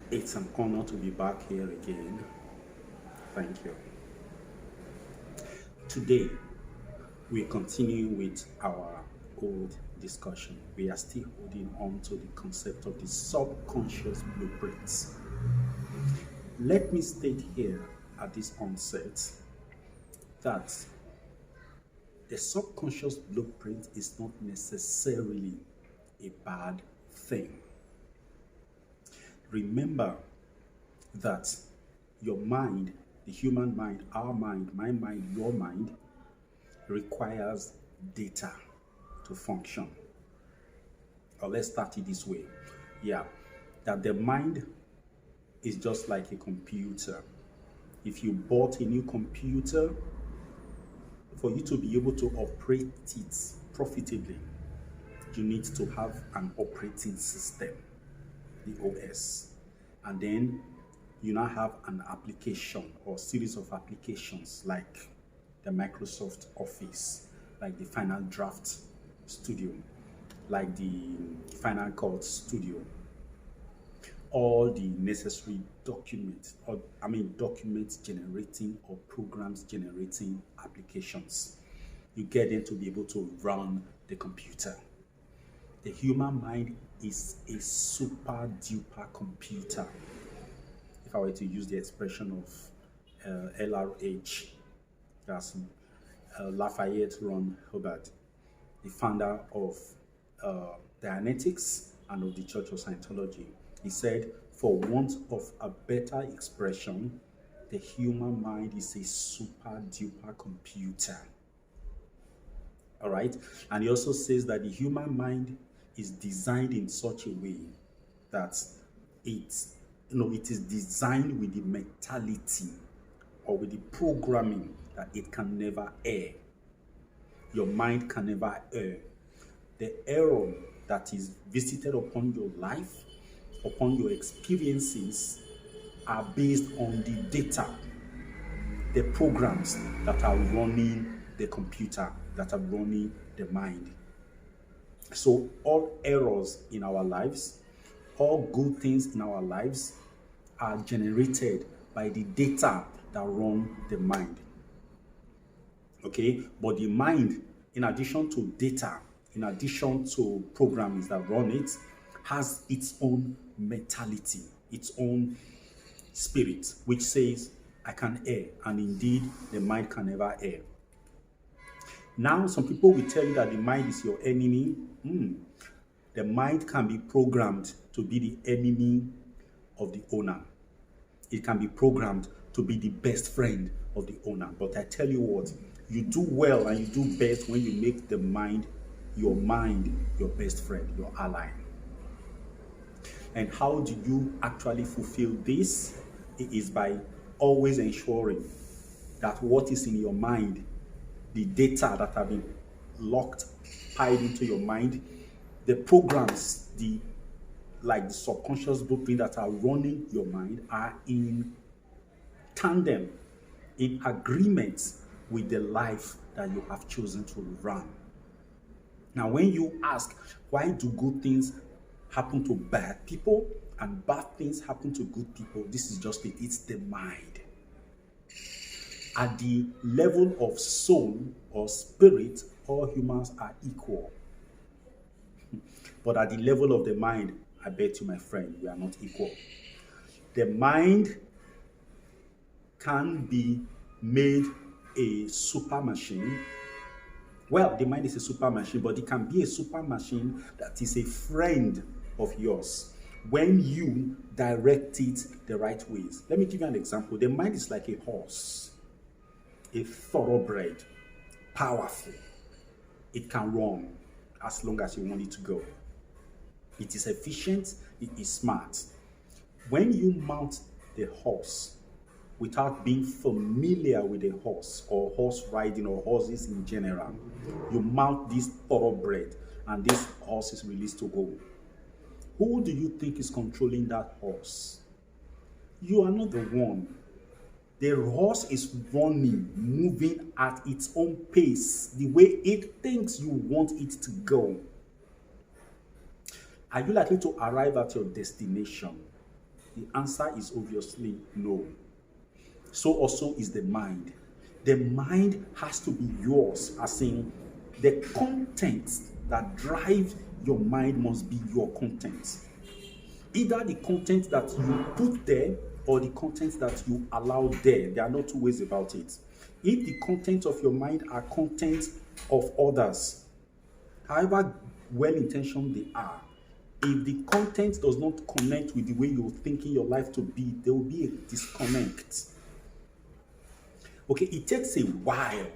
It's an honor to be back here again. Thank you. Today, we continue with our old discussion. We are still holding on to the concept of the subconscious blueprints. Let me state here at this onset that the subconscious blueprint is not necessarily a bad thing. Remember that your mind, the human mind, our mind, my mind, your mind, requires data to function. Or let's start it this way. Yeah, that the mind is just like a computer. If you bought a new computer, for you to be able to operate it profitably, you need to have an operating system, the OS. And then you now have an application or series of applications like the Microsoft Office, like the Final Draft Studio, like the Final Cut Studio, all the necessary documents, or documents generating or programs generating applications. You get them to be able to run the computer. The human mind is a super duper computer. If I were to use the expression of LRH, that's Lafayette Ron Hubbard, the founder of Dianetics and of the Church of Scientology. He said, for want of a better expression, the human mind is a super duper computer. All right. And he also says that the human mind is designed in such a way that it is designed with the mentality or with the programming that it can never err. Your mind can never err. The error that is visited upon your life, upon your experiences, are based on the data, the programs that are running the computer, that are running the mind. So all errors in our lives, all good things in our lives are generated by the data that run the mind. Okay, but the mind, in addition to data, in addition to programs that run it, has its own mentality, its own spirit, which says, I can err, and indeed the mind can never err. Now, some people will tell you that the mind is your enemy. The mind can be programmed to be the enemy of the owner. It can be programmed to be the best friend of the owner. But I tell you what, you do well and you do best when you make the mind your best friend, your ally. And how do you actually fulfill this? It is by always ensuring that what is in your mind, the data that have been locked, piled into your mind, the programs, the subconscious blueprint that are running your mind are in tandem, in agreement with the life that you have chosen to run. Now, when you ask, why do good things happen to bad people and bad things happen to good people? This is just it. It's the mind. At the level of soul or spirit, all humans are equal. But at the level of the mind, I bet you, my friend, we are not equal. The mind can be made a super machine. Well, the mind is a super machine, but it can be a super machine that is a friend of yours when you direct it the right ways. Let me give you an example. The mind is like a horse, a thoroughbred, powerful. It can run as long as you want it to go. It is efficient, it is smart. When you mount the horse without being familiar with a horse or horse riding or horses in general, you mount this thoroughbred and this horse is released to go. Who do you think is controlling that horse? You are not the one. The horse is running, moving at its own pace, the way it thinks you want it to go. Are you likely to arrive at your destination? The answer is obviously no. So also is the mind. The mind has to be yours, as in the content that drives your mind must be your content. Either the content that you put there or the content that you allow there. There are no two ways about it. If the content of your mind are content of others, however well-intentioned they are, if the content does not connect with the way you're thinking your life to be, there will be a disconnect. Okay, it takes a while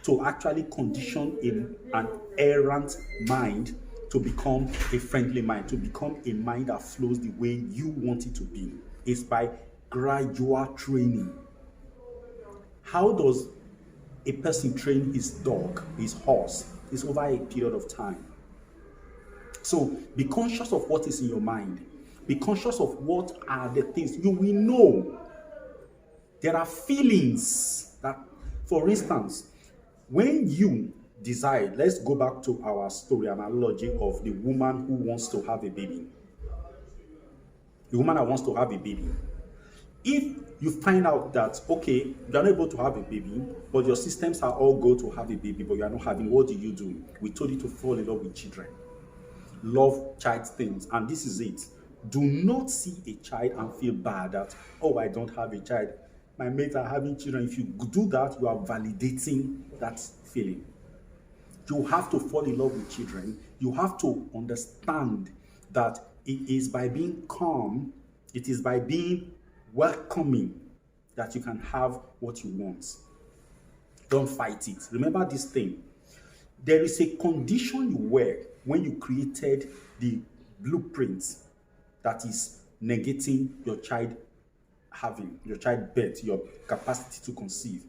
to actually condition an errant mind to become a friendly mind, to become a mind that flows the way you want it to be. It's by gradual training. How does a person train his dog, his horse? It's over a period of time. So be conscious of what is in your mind. Be conscious of what are the things you will know. There are feelings that, for instance, when you decide, let's go back to our story analogy of the woman who wants to have a baby. The woman that wants to have a baby. If you find out that, okay, you're not able to have a baby, but your systems are all go to have a baby, but you are not having, what do? We told you to fall in love with children. Love child things, and this is it. Do not see a child and feel bad that, oh, I don't have a child. My mates are having children. If you do that, you are validating that feeling. You have to fall in love with children. You have to understand that it is by being calm, it is by being welcoming that you can have what you want. Don't fight it. Remember this thing. There is a condition you were when you created the blueprint that is negating your child having, your child birth, your capacity to conceive.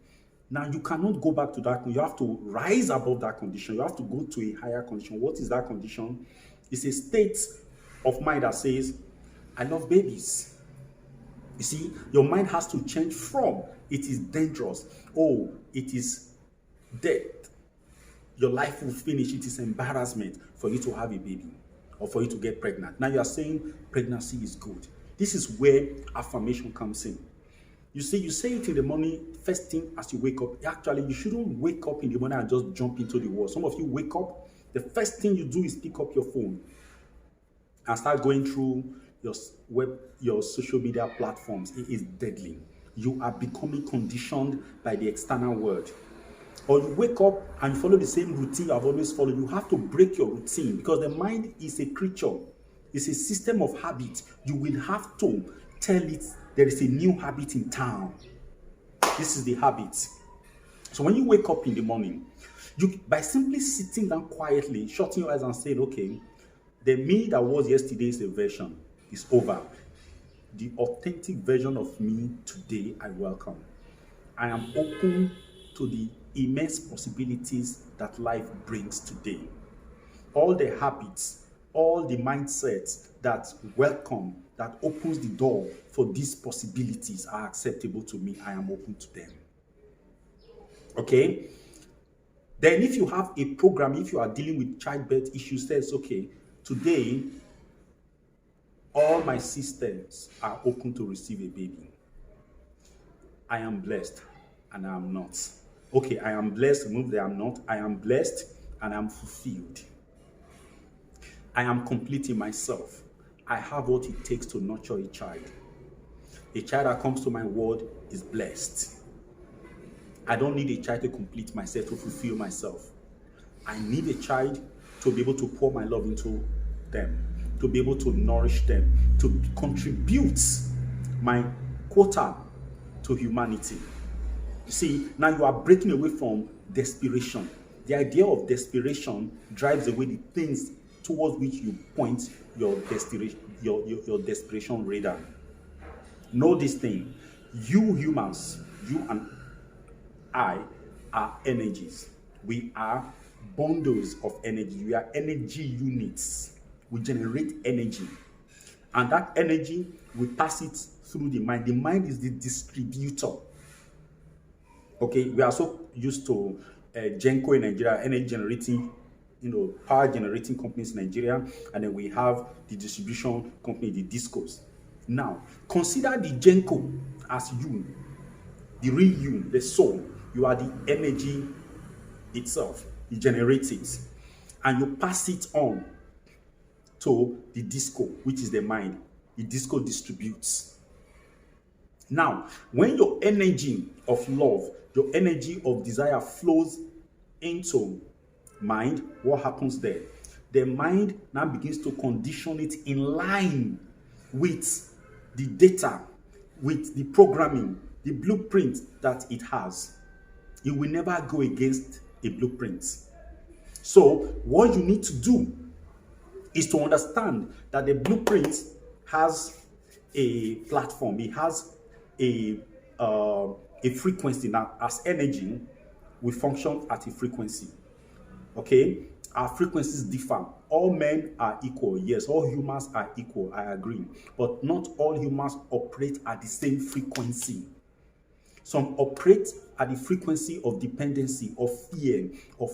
Now you cannot go back to that. You have to rise above that condition. You have to go to a higher condition. What is that condition? It's a state of mind that says, I love babies. You see, your mind has to change from, it is dangerous, oh, it is death, your life will finish, it is embarrassment for you to have a baby or for you to get pregnant. Now you are saying pregnancy is good. This is where affirmation comes in. You see, you say it in the morning, first thing as you wake up. Actually, you shouldn't wake up in the morning and just jump into the world. Some of you wake up, the first thing you do is pick up your phone and start going through your social media platforms. It is deadly. You are becoming conditioned by the external world. Or you wake up and follow the same routine you have always followed. You have to break your routine because the mind is a creature. It's a system of habit. You will have to tell it there is a new habit in town. This is the habit. So when you wake up in the morning, by simply sitting down quietly, shutting your eyes and saying, okay, the me that was yesterday's version is over. The authentic version of me today, I welcome. I am open to the immense possibilities that life brings today. All the habits, all the mindsets that welcome, that opens the door for these possibilities are acceptable to me. I am open to them. Okay? Then if you have a program, if you are dealing with childbirth issues, says, okay, today, all my systems are open to receive a baby. I am blessed and I am not. Okay, I am blessed, remove the I am not. I am blessed and I am fulfilled. I am complete in myself. I have what it takes to nurture a child. A child that comes to my world is blessed. I don't need a child to complete myself, to fulfill myself. I need a child to be able to pour my love into them, to be able to nourish them, to contribute my quota to humanity. You see, now you are breaking away from desperation. The idea of desperation drives away the things towards which you point your desperation radar. Know this thing. You humans, you and I are energies. We are bundles of energy. We are energy units. We generate energy. And that energy, we pass it through the mind. The mind is the distributor. Okay, we are so used to Genco in Nigeria, energy generating, power generating companies in Nigeria, and then we have the distribution company, the discos. Now, consider the Genko as you, the real you, the soul. You are the energy itself. You generate it and you pass it on to the disco, which is the mind. The disco distributes. Now, when your energy of love, your energy of desire flows into mind, what happens there? The mind now begins to condition it in line with the data, with the programming, the blueprint that it has. It will never go against a blueprint. So, what you need to do is to understand that the blueprint has a platform, it has a frequency. Now, as energy, we function at a frequency. Okay, our frequencies differ. All men are equal. Yes, all humans are equal. I agree, but not all humans operate at the same frequency. Some operate at the frequency of dependency, of fear, of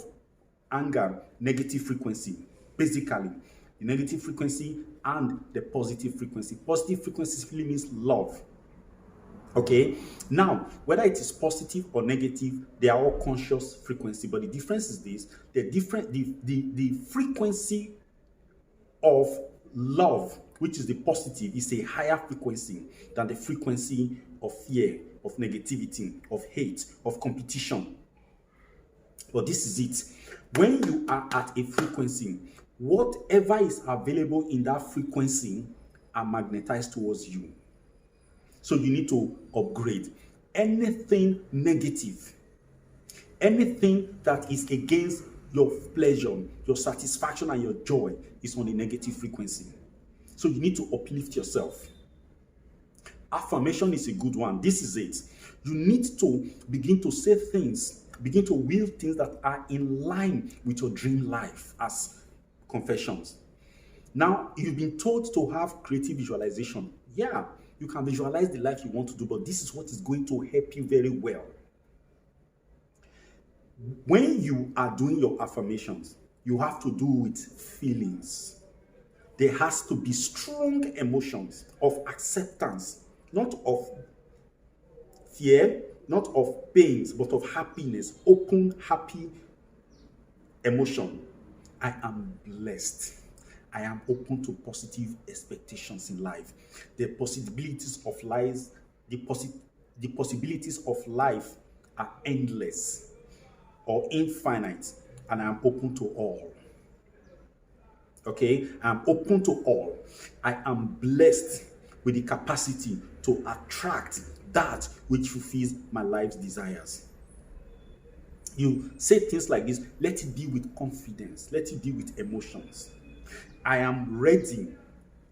anger, negative frequency. Basically, the negative frequency and the positive frequency. Positive frequency simply means love. Okay, now whether it is positive or negative, they are all conscious frequency. But the difference is this: the frequency of love, which is the positive, is a higher frequency than the frequency of fear, of negativity, of hate, of competition. But this is it. When you are at a frequency, whatever is available in that frequency are magnetized towards you. So you need to upgrade. Anything negative, anything that is against your pleasure, your satisfaction, and your joy is on a negative frequency. So you need to uplift yourself. Affirmation is a good one. This is it. You need to begin to say things, begin to will things that are in line with your dream life as confessions. Now, you've been told to have creative visualization. Yeah, you can visualize the life you want to do, but this is what is going to help you very well. When you are doing your affirmations, you have to do with feelings. There has to be strong emotions of acceptance, not of fear, not of pains, but of happiness, open, happy emotion. I am blessed. I am open to positive expectations in life. The possibilities of life, the possibilities of life are endless or infinite, and I am open to all. Okay, I am open to all. I am blessed with the capacity to attract that which fulfills my life's desires. You say things like this, let it be with confidence, let it be with emotions. I am ready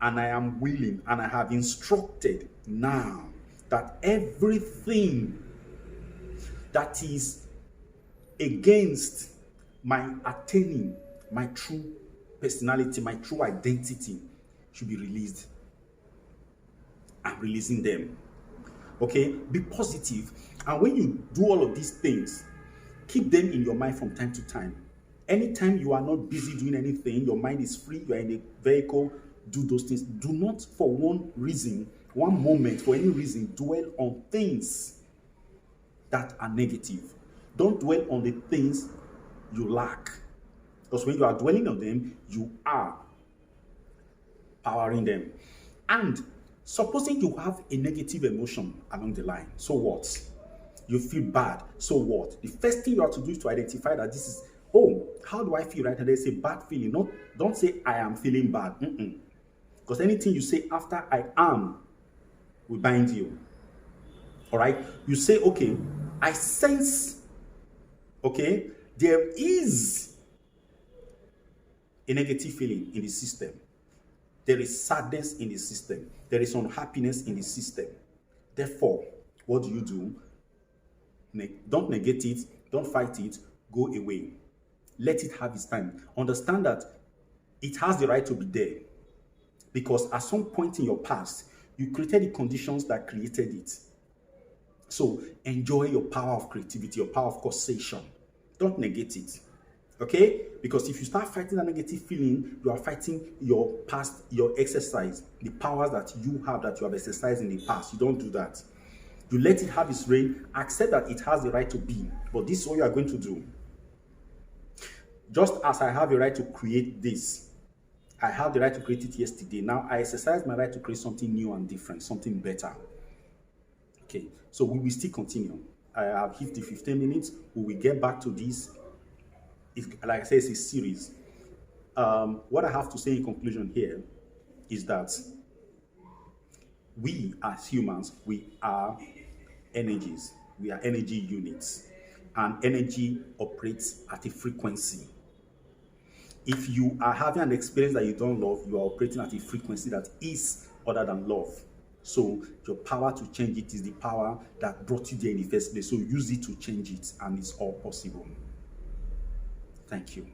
and I am willing and I have instructed now that everything that is against my attaining my true personality, my true identity should be released. I'm releasing them. Okay, be positive. And when you do all of these things, keep them in your mind from time to time. Anytime you are not busy doing anything, your mind is free, you are in a vehicle, do those things. Do not for one reason, one moment, for any reason, dwell on things that are negative. Don't dwell on the things you lack. Because when you are dwelling on them, you are powering them. And supposing you have a negative emotion along the line, so what? You feel bad, so what? The first thing you have to do is to identify that this is, oh, how do I feel right now? There's a bad feeling. Don't say I am feeling bad. Because anything you say after I am will bind you. All right? You say, okay, I sense, okay, there is a negative feeling in the system. There is sadness in the system. There is unhappiness in the system. Therefore, what do? Don't negate it. Don't fight it. Go away. Let it have its time. Understand that it has the right to be there. Because at some point in your past, you created the conditions that created it. So enjoy your power of creativity, your power of causation. Don't negate it. Okay? Because if you start fighting that negative feeling, you are fighting your past, your exercise, the powers that you have exercised in the past. You don't do that. You let it have its reign, accept that it has the right to be. But this is what you are going to do. Just as I have a right to create this, I have the right to create it yesterday. Now I exercise my right to create something new and different, something better. Okay, so we will still continue. I have hit the 15 minutes. We will get back to this. It's, like I said, it's a series. What I have to say in conclusion here is that we as humans, we are energies. We are energy units. And energy operates at a frequency. If you are having an experience that you don't love, you are operating at a frequency that is other than love. So your power to change it is the power that brought you there in the first place. So use it to change it, and it's all possible. Thank you.